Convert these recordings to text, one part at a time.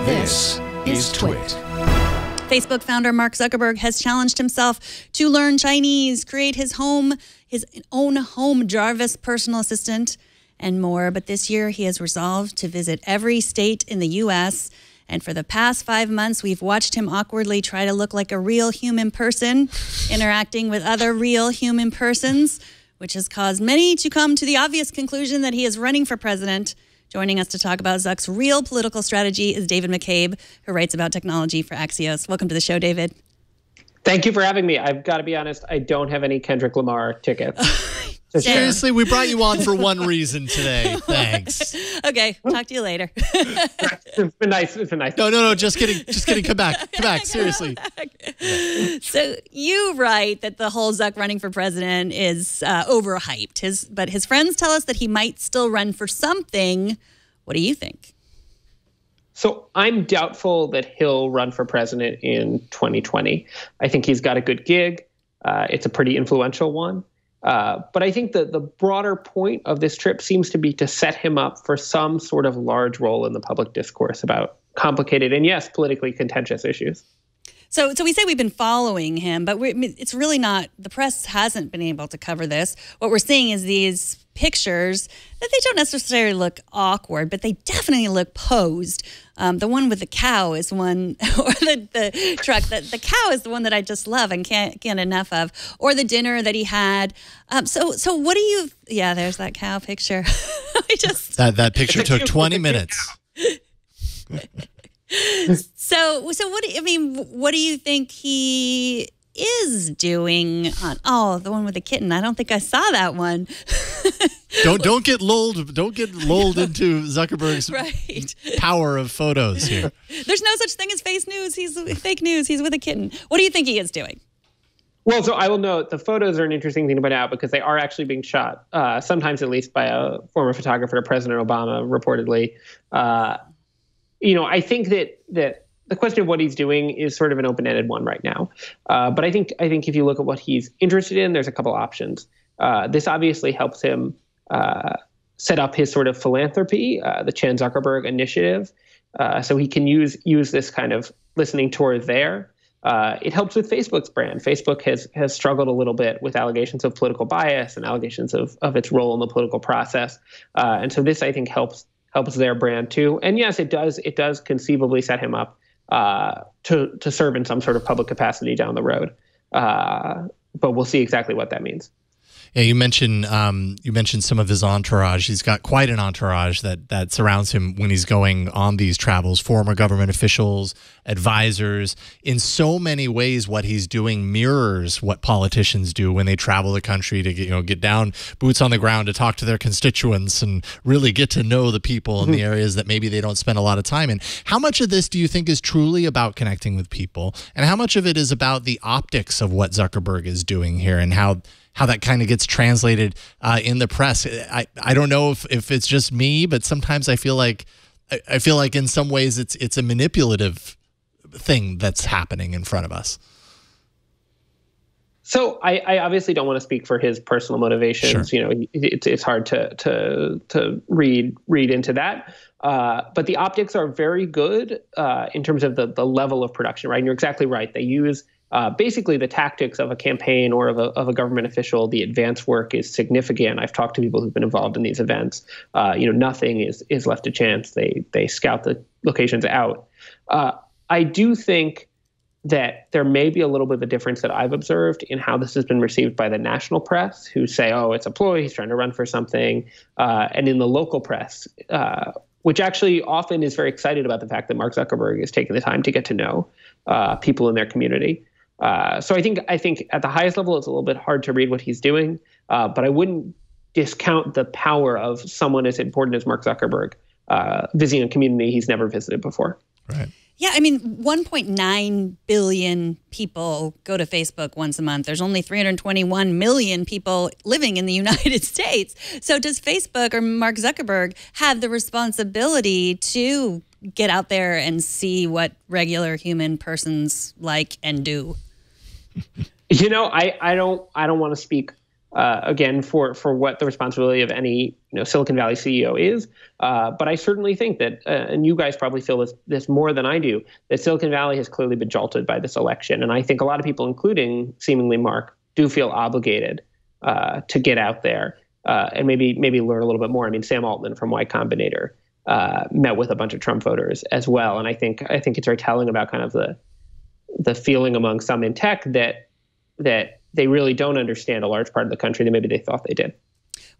This is TWiT. Facebook founder Mark Zuckerberg has challenged himself to learn Chinese, create his own home Jarvis personal assistant, and more. But this year, he has resolved to visit every state in the U.S., and for the past 5 months, we've watched him awkwardly try to look like a real human person, interacting with other real human persons, which has caused many to come to the obvious conclusion that he is running for president. Joining us to talk about Zuck's real political strategy is David McCabe, who writes about technology for Axios. Welcome to the show, David. Thank you for having me. I've got to be honest, I don't have any Kendrick Lamar tickets. Seriously, we brought you on for one reason today. Thanks. Okay, talk to you later. It's been nice. It's been nice. No, just kidding. Just kidding. Come back. Seriously. So you write that the whole Zuck running for president is overhyped. But his friends tell us that he might still run for something. What do you think? So I'm doubtful that he'll run for president in 2020. I think he's got a good gig. It's a pretty influential one. But I think that the broader point of this trip seems to be to set him up for some sort of large role in the public discourse about complicated and, yes, politically contentious issues. So we say we've been following him, but it's really not, the press hasn't been able to cover this. What we're seeing is these pictures that they don't necessarily look awkward, but they definitely look posed. The one with the cow is one, or the truck, the cow is the one that I just love and can't get enough of, or the dinner that he had. So what do you, yeah, there's that cow picture. That picture took 20 minutes. So what do you think he is doing on the one with the kitten? I don't think I saw that one. Don't get lulled into Zuckerberg's power of photos here. There's no such thing as fake news. He's with a kitten. What do you think he is doing? Well, so I will note the photos are an interesting thing to point out because they are actually being shot, sometimes at least by a former photographer to President Obama, reportedly. I think that the question of what he's doing is sort of an open-ended one right now. But I think if you look at what he's interested in, there's a couple options. This obviously helps him set up his sort of philanthropy, the Chan Zuckerberg Initiative, so he can use this kind of listening tour there. It helps with Facebook's brand. Facebook has struggled a little bit with allegations of political bias and allegations of its role in the political process, and so this I think helps their brand too. And yes, it does conceivably set him up to serve in some sort of public capacity down the road. But we'll see exactly what that means. Yeah, you mentioned some of his entourage. He's got quite an entourage that surrounds him when he's going on these travels. Former government officials, advisors. In so many ways, what he's doing mirrors what politicians do when they travel the country to get down, boots on the ground, to talk to their constituents and really get to know the people in the areas that maybe they don't spend a lot of time in. How much of this do you think is truly about connecting with people, and how much of it is about the optics of what Zuckerberg is doing here and how that kind of gets translated in the press? I don't know if it's just me, but sometimes I feel like in some ways it's a manipulative thing that's happening in front of us. So I obviously don't want to speak for his personal motivations. Sure. It's hard to read into that. But the optics are very good in terms of the level of production, right? And you're exactly right. They use basically the tactics of a campaign or of a government official. The advance work is significant. I've talked to people who've been involved in these events. Nothing is left to chance. They scout the locations out. I do think that there may be a little bit of a difference that I've observed in how this has been received by the national press, who say, oh, it's a ploy, he's trying to run for something, and in the local press, which actually often is very excited about the fact that Mark Zuckerberg is taking the time to get to know people in their community. So I think at the highest level, it's a little bit hard to read what he's doing, but I wouldn't discount the power of someone as important as Mark Zuckerberg visiting a community he's never visited before. Right. Yeah, 1.9 billion people go to Facebook once a month. There's only 321 million people living in the United States. So does Facebook or Mark Zuckerberg have the responsibility to get out there and see what regular human persons like and do? I don't want to speak again, for what the responsibility of any Silicon Valley CEO is. But I certainly think that, and you guys probably feel this more than I do, that Silicon Valley has clearly been jolted by this election. And I think a lot of people, including seemingly Mark, do feel obligated to get out there and maybe learn a little bit more. I mean, Sam Altman from Y Combinator met with a bunch of Trump voters as well. And I think it's very telling about kind of the feeling among some in tech that they really don't understand a large part of the country that maybe they thought they did.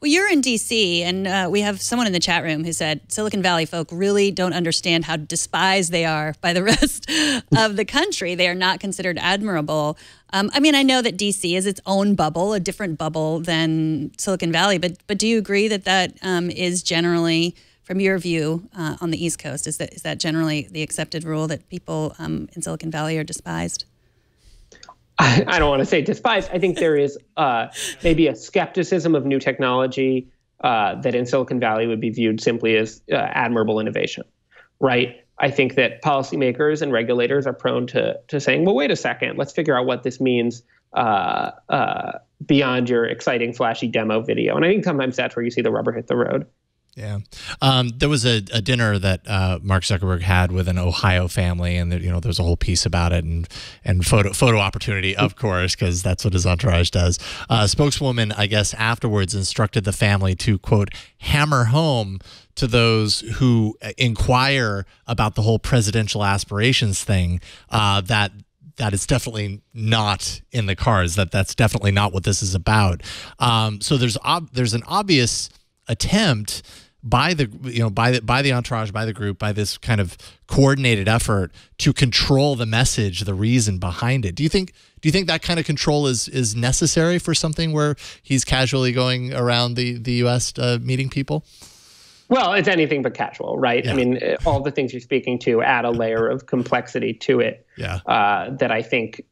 Well, you're in D.C., and we have someone in the chat room who said Silicon Valley folk really don't understand how despised they are by the rest of the country. They are not considered admirable. I mean, I know that D.C. is its own bubble, a different bubble than Silicon Valley, but do you agree that is generally, from your view on the East Coast, is that generally the accepted rule that people in Silicon Valley are despised? I don't want to say despised. I think there is maybe a skepticism of new technology that in Silicon Valley would be viewed simply as admirable innovation, right? I think that policymakers and regulators are prone to saying, well, wait a second, let's figure out what this means beyond your exciting, flashy demo video. And I think sometimes that's where you see the rubber hit the road. Yeah. There was a dinner that Mark Zuckerberg had with an Ohio family, and there's a whole piece about it and photo opportunity, of course, because that's what his entourage does. A spokeswoman, I guess, afterwards instructed the family to, quote, hammer home to those who inquire about the whole presidential aspirations thing that is definitely not in the cards, that's definitely not what this is about. So there's an obvious attempt by the entourage, by the group, by this kind of coordinated effort to control the message, the reason behind it. Do you think that kind of control is necessary for something where he's casually going around the U.S. Meeting people? Well, it's anything but casual, right? Yeah. I mean, all the things you're speaking to add a layer of complexity to it. Yeah. That I think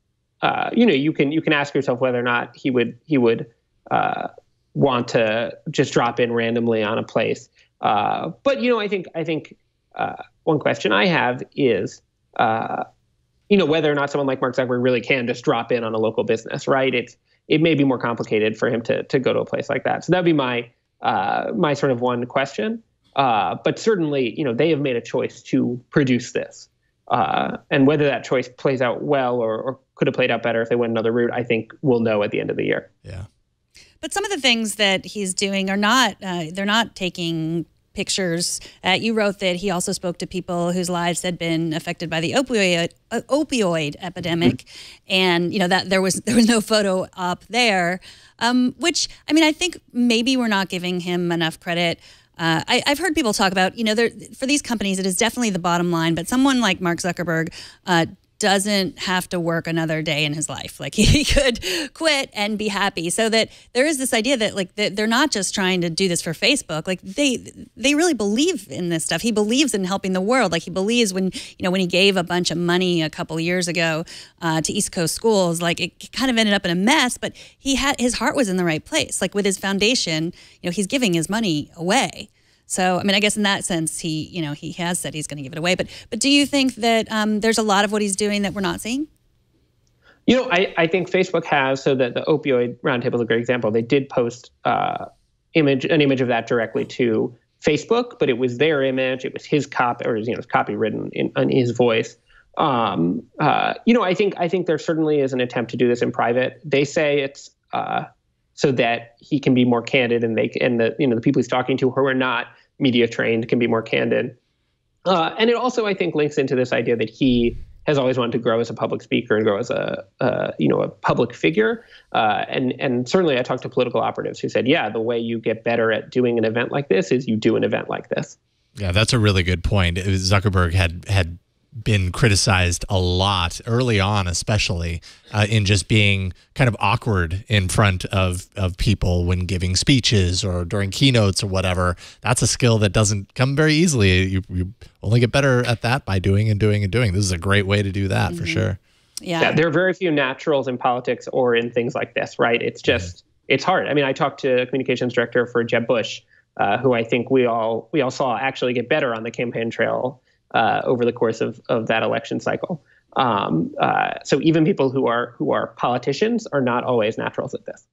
you can ask yourself whether or not he would want to just drop in randomly on a place. But I think one question I have is whether or not someone like Mark Zuckerberg really can just drop in on a local business, right? It may be more complicated for him to go to a place like that. So that'd be my sort of one question. But certainly, they have made a choice to produce this. And whether that choice plays out well or could have played out better if they went another route, I think we'll know at the end of the year. Yeah. But some of the things that he's doing are not, they're not taking pictures. You wrote that he also spoke to people whose lives had been affected by the opioid epidemic. And, that there was no photo up there, which, I mean, I think maybe we're not giving him enough credit. I've heard people talk about, for these companies, it is definitely the bottom line. But someone like Mark Zuckerberg doesn't have to work another day in his life. Like, he could quit and be happy. So that there is this idea that they're not just trying to do this for Facebook. Like, they really believe in this stuff. He believes in helping the world. Like, he believes when he gave a bunch of money a couple years ago to East Coast schools, like, it kind of ended up in a mess, but his heart was in the right place. Like, with his foundation, he's giving his money away. So, I mean, I guess in that sense, he has said he's going to give it away. But do you think that there's a lot of what he's doing that we're not seeing? I think Facebook has, so that the opioid roundtable is a great example. They did post an image of that directly to Facebook, but it was their image. It was his copy, or it was copywritten in his voice. I think there certainly is an attempt to do this in private. They say it's so that he can be more candid, and the people he's talking to who are not media trained can be more candid. And it also, I think, links into this idea that he has always wanted to grow as a public speaker and grow as a public figure. And certainly I talked to political operatives who said, yeah, the way you get better at doing an event like this is you do an event like this. Yeah, that's a really good point. Zuckerberg had been criticized a lot early on, especially in just being kind of awkward in front of people when giving speeches or during keynotes or whatever. That's a skill that doesn't come very easily. You only get better at that by doing and doing and doing. This is a great way to do that, for sure. Yeah, there are very few naturals in politics or in things like this, right? It's just, it's hard. I mean, I talked to a communications director for Jeb Bush, who I think we all saw actually get better on the campaign trail over the course of that election cycle. So even people who are politicians are not always naturals at this.